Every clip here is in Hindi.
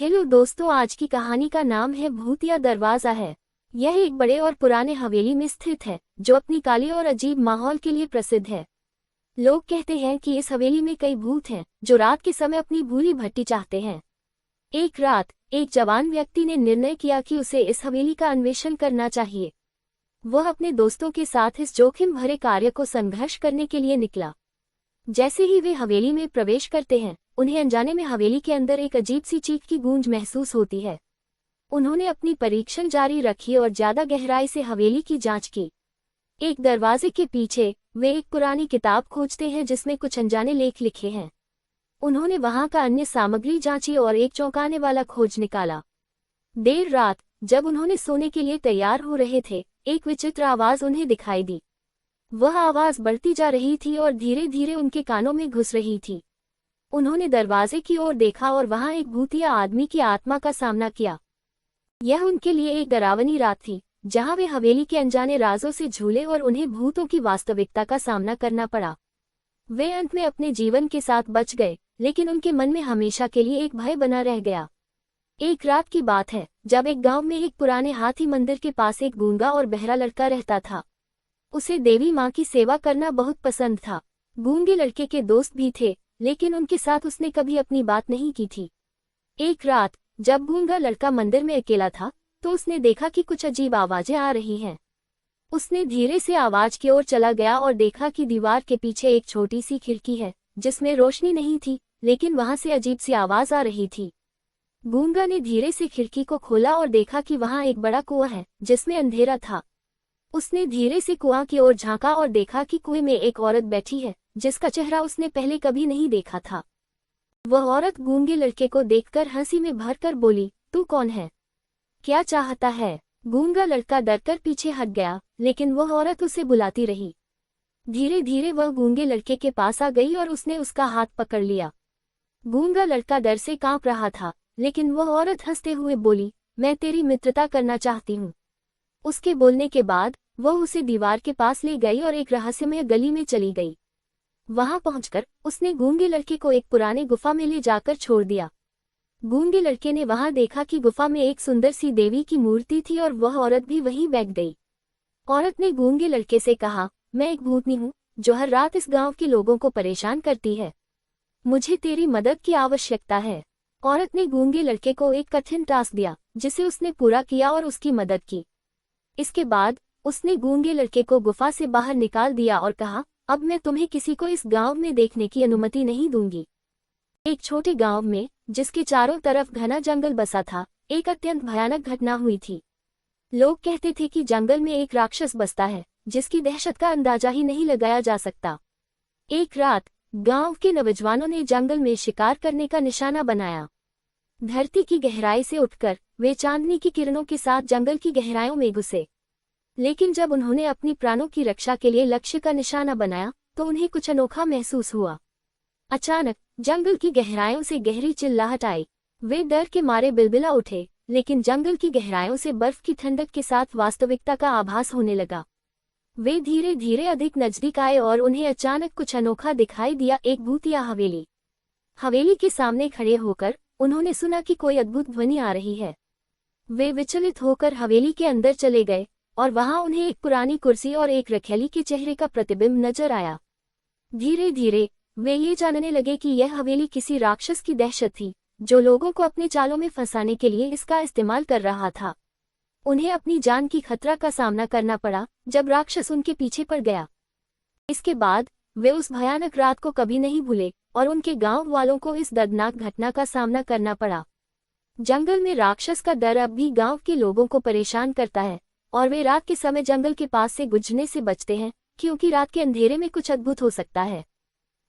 हेलो दोस्तों, आज की कहानी का नाम है भूतिया दरवाजा है। यह एक बड़े और पुराने हवेली में स्थित है जो अपनी काली और अजीब माहौल के लिए प्रसिद्ध है। लोग कहते हैं कि इस हवेली में कई भूत हैं जो रात के समय अपनी भूली भट्टी चाहते हैं। एक रात एक जवान व्यक्ति ने निर्णय किया कि उसे इस हवेली का अन्वेषण करना चाहिए। वह अपने दोस्तों के साथ इस जोखिम भरे कार्य को संघर्ष करने के लिए निकला। जैसे ही वे हवेली में प्रवेश करते हैं, उन्हें अनजाने में हवेली के अंदर एक अजीब सी चीख की गूंज महसूस होती है। उन्होंने अपनी परीक्षण जारी रखी और ज्यादा गहराई से हवेली की जांच की। एक दरवाजे के पीछे वे एक पुरानी किताब खोजते हैं जिसमें कुछ अनजाने लेख लिखे हैं। उन्होंने वहां का अन्य सामग्री जांची और एक चौंकाने वाला खोज निकाला। देर रात जब उन्होंने सोने के लिए तैयार हो रहे थे, एक विचित्र आवाज उन्हें दिखाई दी। वह आवाज बढ़ती जा रही थी और धीरे धीरे उनके कानों में घुस रही थी। उन्होंने दरवाजे की ओर देखा और वहां एक भूतिया आदमी की आत्मा का सामना किया। यह उनके लिए एक डरावनी रात थी, जहां वे हवेली के अनजाने राजों से झूले और उन्हें भूतों की वास्तविकता का सामना करना पड़ा। वे अंत में अपने जीवन के साथ बच गए, लेकिन उनके मन में हमेशा के लिए एक भय बना रह गया। एक रात की बात है जब एक गांव में एक पुराने हाथी मंदिर के पास एक गूंगा और बहरा लड़का रहता था। उसे देवी माँ की सेवा करना बहुत पसंद था। गूंगे लड़के के दोस्त भी थे, लेकिन उनके साथ उसने कभी अपनी बात नहीं की थी। एक रात जब गूंगा लड़का मंदिर में अकेला था, तो उसने देखा कि कुछ अजीब आवाजें आ रही हैं। उसने धीरे से आवाज की ओर चला गया और देखा कि दीवार के पीछे एक छोटी सी खिड़की है जिसमें रोशनी नहीं थी, लेकिन वहां से अजीब सी आवाज आ रही थी। गूंगा ने धीरे से खिड़की को खोला और देखा कि वहां एक बड़ा कुआं है जिसमें अंधेरा था। उसने धीरे से कुआं की ओर झांका और देखा कि कुएं में एक औरत बैठी है जिसका चेहरा उसने पहले कभी नहीं देखा था। वह औरत गूंगे लड़के को देखकर हंसी में भरकर बोली, तू कौन है? क्या चाहता है? गूंगा लड़का डरकर पीछे हट गया, लेकिन वह औरत उसे बुलाती रही। धीरे धीरे वह गूंगे लड़के के पास आ गई और उसने उसका हाथ पकड़ लिया। गूंगा लड़का डर से कांप रहा था, लेकिन वह औरत हंसते हुए बोली, मैं तेरी मित्रता करना चाहती हूँ। उसके बोलने के बाद वह उसे दीवार के पास ले गई और एक रहस्यमय गली में चली गई। वहां पहुंचकर उसने गूंगे लड़के को एक पुराने गुफा में ले जाकर छोड़ दिया। गूंगे लड़के ने वहां देखा कि गुफा में एक सुंदर सी देवी की मूर्ति थी और वह औरत भी वहीं बैठ गई। औरत ने गूंगे लड़के से कहा, मैं एक भूतनी हूँ जो हर रात इस गांव के लोगों को परेशान करती है। मुझे तेरी मदद की आवश्यकता है। औरत ने गूंगे लड़के को एक कठिन टास्क दिया जिसे उसने पूरा किया और उसकी मदद की। इसके बाद उसने गूंगे लड़के को गुफा से बाहर निकाल दिया और कहा, अब मैं तुम्हें किसी को इस गांव में देखने की अनुमति नहीं दूंगी। एक छोटे गांव में, जिसके चारों तरफ घना जंगल बसा था, एक अत्यंत भयानक घटना हुई थी। लोग कहते थे कि जंगल में एक राक्षस बसता है जिसकी दहशत का अंदाजा ही नहीं लगाया जा सकता। एक रात गांव के नौजवानों ने जंगल में शिकार करने का निशाना बनाया। धरती की गहराई से उठकर वे चांदनी की किरणों के साथ जंगल की गहराइयों में घुसे। लेकिन जब उन्होंने अपनी प्राणों की रक्षा के लिए लक्ष्य का निशाना बनाया, तो उन्हें कुछ अनोखा महसूस हुआ। अचानक जंगल की गहराइयों से गहरी चिल्लाहट आई। वे डर के मारे बिलबिला उठे, लेकिन जंगल की गहराइयों से बर्फ की ठंडक के साथ वास्तविकता का आभास होने लगा। वे धीरे धीरे अधिक नजदीक आए और उन्हें अचानक कुछ अनोखा दिखाई दिया, एक भूतिया हवेली। हवेली के सामने खड़े होकर उन्होंने सुना कि कोई अद्भुत ध्वनि आ रही है। वे विचलित होकर हवेली के अंदर चले गए और वहां उन्हें एक पुरानी कुर्सी और एक रखैली के चेहरे का प्रतिबिंब नजर आया। धीरे धीरे वे ये जानने लगे कि यह हवेली किसी राक्षस की दहशत थी जो लोगों को अपने चालों में फंसाने के लिए इसका इस्तेमाल कर रहा था। उन्हें अपनी जान की खतरा का सामना करना पड़ा जब राक्षस उनके पीछे पड़ गया। इसके बाद वे उस भयानक रात को कभी नहीं भूले और उनके गांव वालों को इस दर्दनाक घटना का सामना करना पड़ा। जंगल में राक्षस का डर अब भी गांव के लोगों को परेशान करता है और वे रात के समय जंगल के पास से गुजरने से बचते हैं, क्योंकि रात के अंधेरे में कुछ अद्भुत हो सकता है।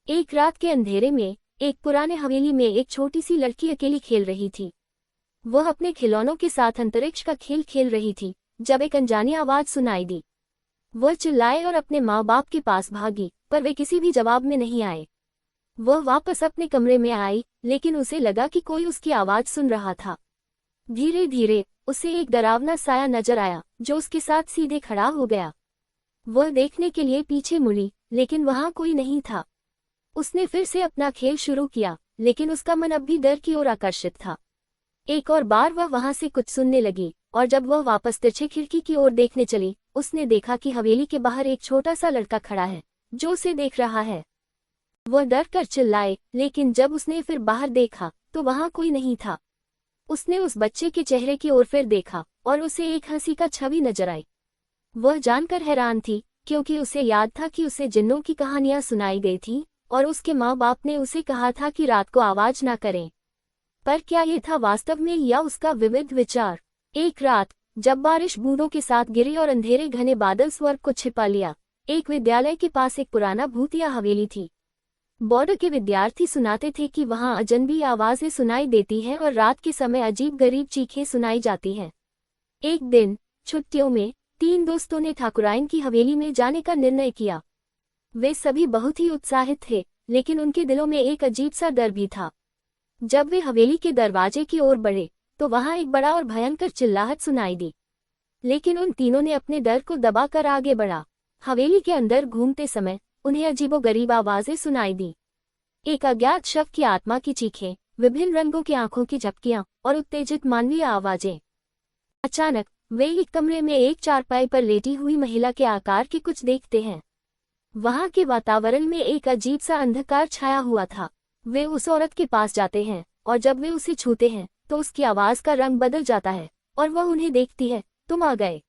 एक रात के अंधेरे में एक पुराने हवेली में एक छोटी सी लड़की अकेली खेल रही थी। वह अपने खिलौनों के साथ अंतरिक्ष का खेल खेल रही थी जब एक अनजानी आवाज सुनाई दी। वह चिल्लाए और अपने माँ बाप के पास भागी, पर वे किसी भी जवाब में नहीं आए। वह वापस अपने कमरे में आई, लेकिन उसे लगा कि कोई उसकी आवाज सुन रहा था। धीरे धीरे उसे एक डरावना साया नजर आया जो उसके साथ सीधे खड़ा हो गया। वह देखने के लिए पीछे मुड़ी, लेकिन वहां कोई नहीं था। उसने फिर से अपना खेल शुरू किया, लेकिन उसका मन अब भी डर की ओर आकर्षित था। एक और बार वह वहां से कुछ सुनने लगी, और जब वह वापस तिरछे खिड़की की ओर देखने चली, उसने देखा कि हवेली के बाहर एक छोटा सा लड़का खड़ा है जो उसे देख रहा है। वह डर कर चिल्लाए, लेकिन जब उसने फिर बाहर देखा तो वहां कोई नहीं था। उसने उस बच्चे के चेहरे की ओर फिर देखा और उसे एक हंसी का छवि नजर आई। वह जानकर हैरान थी, क्योंकि उसे याद था कि उसे जिन्नों की कहानियां सुनाई गई थीं और उसके माँ बाप ने उसे कहा था कि रात को आवाज ना करें। पर क्या ये था वास्तव में या उसका विविध विचार? एक रात जब बारिश बूंदों के साथ गिरी और अंधेरे घने बादल स्वर्ग को छिपा लिया, एक विद्यालय के पास एक पुराना भूतिया हवेली थी। बॉर्डर के विद्यार्थी सुनाते थे कि वहां अजनबी आवाजें सुनाई देती हैं और रात के समय अजीब गरीब चीखें सुनाई जाती हैं। एक दिन छुट्टियों में 3 दोस्तों ने ठाकुराइन की हवेली में जाने का निर्णय किया। वे सभी बहुत ही उत्साहित थे, लेकिन उनके दिलों में एक अजीब सा डर भी था। जब वे हवेली के दरवाजे की ओर बढ़े तो वहां एक बड़ा और भयंकर चिल्लाहट सुनाई दी, लेकिन उन तीनों ने अपने डर को दबाकर आगे बढ़ा। हवेली के अंदर घूमते समय उन्हें अजीबोगरीब आवाजें सुनाई दी। एक अज्ञात शव की आत्मा की चीखें, विभिन्न रंगों की आंखों की झपकियां और उत्तेजित मानवीय आवाजें। अचानक वे एक कमरे में एक चारपाई पर लेटी हुई महिला के आकार के कुछ देखते हैं। वहां के वातावरण में एक अजीब सा अंधकार छाया हुआ था। वे उस औरत के पास जाते हैं और जब वे उसे छूते हैं तो उसकी आवाज का रंग बदल जाता है और वह उन्हें देखती है, तुम आ गए।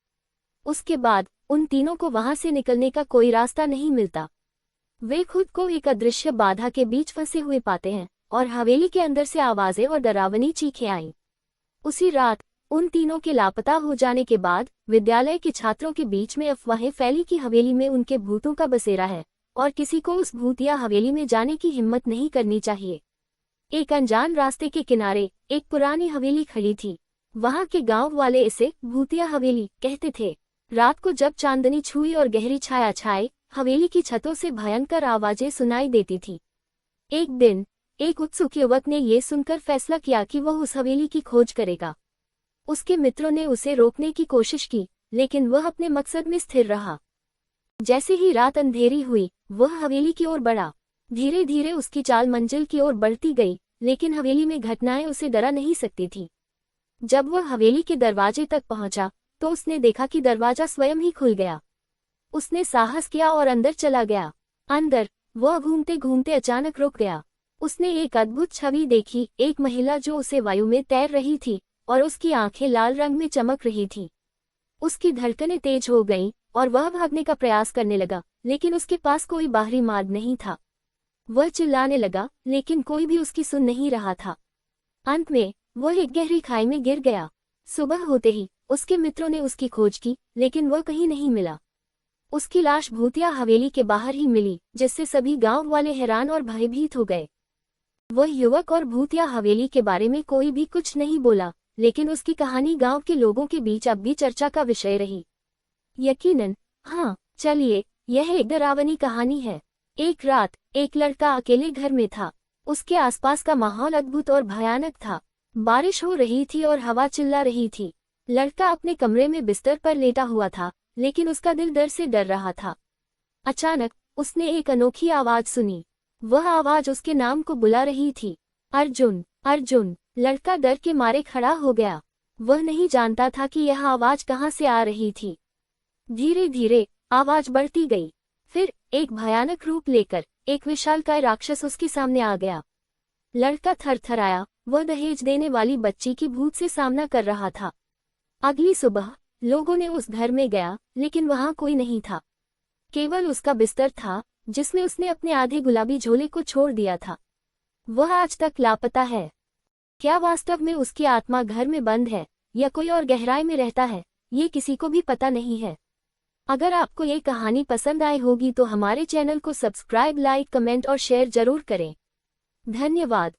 उसके बाद उन तीनों को वहां से निकलने का कोई रास्ता नहीं मिलता। वे खुद को एक अदृश्य बाधा के बीच फंसे हुए पाते हैं और हवेली के अंदर से आवाजें और डरावनी चीखें आईं। उसी रात उन तीनों के लापता हो जाने के बाद विद्यालय के छात्रों के बीच में अफवाहें फैली कि हवेली में उनके भूतों का बसेरा है और किसी को उस भूतिया हवेली में जाने की हिम्मत नहीं करनी चाहिए। एक अनजान रास्ते के किनारे एक पुरानी हवेली खड़ी थी। वहां के गांव वाले इसे भूतिया हवेली कहते थे। रात को जब चांदनी छुई और गहरी छाया छाए, हवेली की छतों से भयंकर आवाजें सुनाई देती थी। एक दिन एक उत्सुक युवक ने यह सुनकर फैसला किया कि वह उस हवेली की खोज करेगा। उसके मित्रों ने उसे रोकने की कोशिश की, लेकिन वह अपने मकसद में स्थिर रहा। जैसे ही रात अंधेरी हुई, वह हवेली की ओर बढ़ा। धीरे धीरे उसकी चाल मंजिल की ओर बढ़ती गई, लेकिन हवेली में घटनाएं उसे डरा नहीं सकती थी। जब वह हवेली के दरवाजे तक पहुंचा तो उसने देखा कि दरवाजा स्वयं ही खुल गया। उसने साहस किया और अंदर चला गया। अंदर वह घूमते घूमते अचानक रुक गया। उसने एक अद्भुत छवि देखी, एक महिला जो उसे वायु में तैर रही थी और उसकी आंखें लाल रंग में चमक रही थीं। उसकी धड़कनें तेज हो गईं और वह भागने का प्रयास करने लगा, लेकिन उसके पास कोई बाहरी मार्ग नहीं था। वह चिल्लाने लगा, लेकिन कोई भी उसकी सुन नहीं रहा था। अंत में वह एक गहरी खाई में गिर गया। सुबह होते ही उसके मित्रों ने उसकी खोज की, लेकिन वह कहीं नहीं मिला। उसकी लाश भूतिया हवेली के बाहर ही मिली, जिससे सभी गांव वाले हैरान और भयभीत हो गए। वह युवक और भूतिया हवेली के बारे में कोई भी कुछ नहीं बोला, लेकिन उसकी कहानी गांव के लोगों के बीच अब भी चर्चा का विषय रही। यकीनन, हाँ, चलिए, यह एक डरावनी कहानी है। एक रात एक लड़का अकेले घर में था। उसके आसपास का माहौल अद्भुत और भयानक था। बारिश हो रही थी और हवा चिल्ला रही थी। लड़का अपने कमरे में बिस्तर पर लेटा हुआ था, लेकिन उसका दिल डर से डर रहा था। अचानक उसने एक अनोखी आवाज सुनी। वह आवाज उसके नाम को बुला रही थी, अर्जुन, अर्जुन। लड़का डर के मारे खड़ा हो गया। वह नहीं जानता था कि यह आवाज कहाँ से आ रही थी। धीरे धीरे आवाज बढ़ती गई। फिर एक भयानक रूप लेकर एक विशालकाय राक्षस उसके सामने आ गया। लड़का थरथराया। वह दहेज देने वाली बच्ची की भूत से सामना कर रहा था। अगली सुबह लोगों ने उस घर में गया, लेकिन वहां कोई नहीं था। केवल उसका बिस्तर था, जिसमें उसने अपने आधे गुलाबी झोले को छोड़ दिया था। वह आज तक लापता है। क्या वास्तव में उसकी आत्मा घर में बंद है या कोई और गहराई में रहता है, ये किसी को भी पता नहीं है। अगर आपको ये कहानी पसंद आई होगी तो हमारे चैनल को सब्सक्राइब, लाइक, कमेंट और शेयर जरूर करें। धन्यवाद।